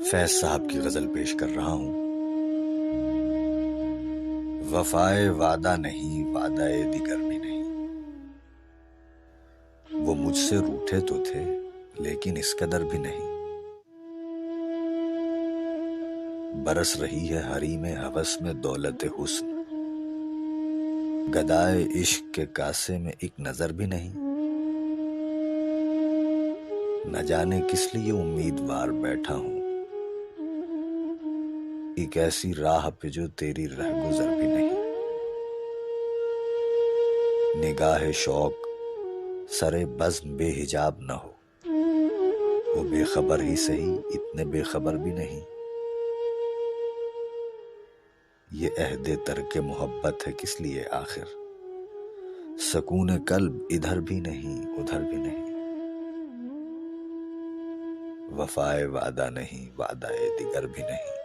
فیض صاحب کی غزل پیش کر رہا ہوں۔ وفائے وعدہ نہیں، وعدہ دیگر بھی نہیں۔ وہ مجھ سے روٹھے تو تھے لیکن اس قدر بھی نہیں۔ برس رہی ہے حریم ہوس میں دولت حسن، گدائے عشق کے کاسے میں ایک نظر بھی نہیں۔ نہ جانے کس لیے امیدوار بیٹھا ہوں، ایک ایسی راہ پہ جو تیری رہ گزر بھی نہیں۔ نگاہ شوق سرے بزم بے حجاب نہ ہو، وہ بے خبر ہی سہی اتنے بے خبر بھی نہیں۔ یہ عہد ترک محبت ہے کس لیے آخر، سکون قلب ادھر بھی نہیں ادھر بھی نہیں۔ وفائے وعدہ نہیں، وعدہ دیگر بھی نہیں۔